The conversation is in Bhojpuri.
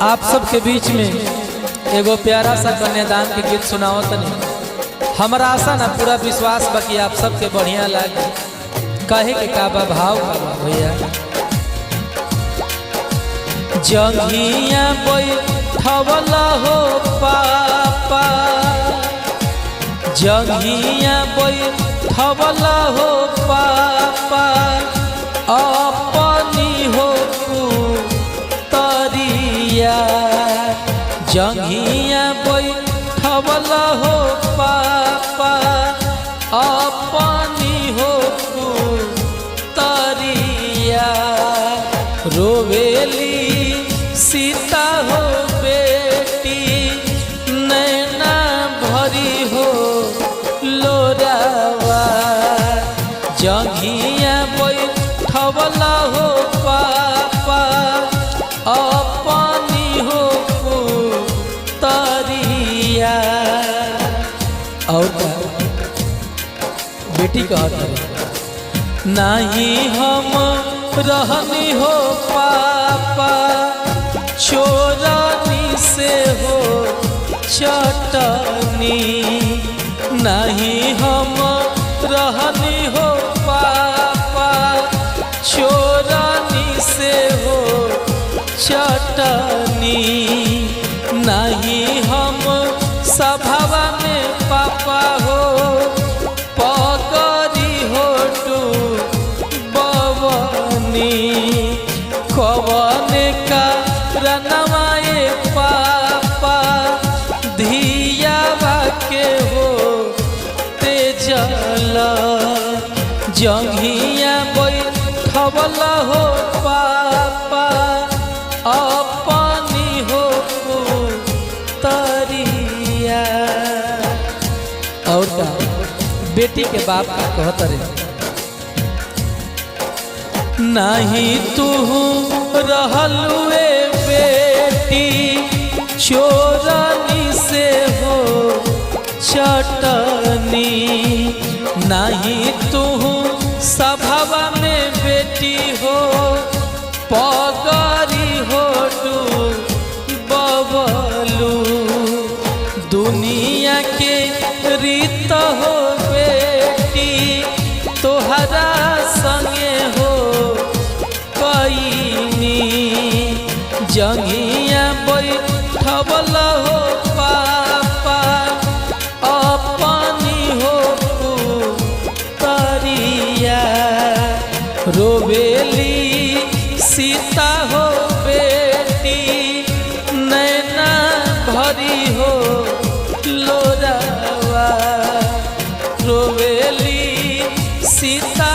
आप सबके बीच में एगो प्यारा सा कन्यादान के गीत सुनाओ तनी। हमारा आशा ना पूरा विश्वास बा कि आप सबके बढ़िया लागे। कहे के का बा भाव का बा भैया। जंघिया बैठवल हो पापा, जंघिया बैठवल हो पापा, अपनी हो तरिया। जंघिया बैठवल हो पापा, अपनी हो तरिया। रोवेली सीता हो बेटी, नैना भरी हो लोरावा। जंघिया बैठवल हो पापा, अपनी हो तरिया। और बेटी कहता है नहीं हम रहनी हो पापा, चोरनी से हो चटनी। नहीं हम रहनी हो पापा, चोरनी से हो चटनी। नहीं हम सभावा में पापा हो पकड़ी हो बवनी। कवन का रनवाए पापा, धियावा के हो तेजल। जंघिया बैठवल हो पापा, अपनी हो तरिया। और का बेटी के बाप का कहत रे नहीं तू रहलुए बेटी, चोरनी से हो चटनी। नहीं तू सभावा में बेटी हो पगरी हो बबलू। दुनिया के रीत हो बेटी, तोहरा संगे हो कईनी। जंघिया बैठवल हो पापा, अपनी हो तरिया। रोवेली सीता हो बेटी, नैना भरी हो लोरावा। रोवेली सीता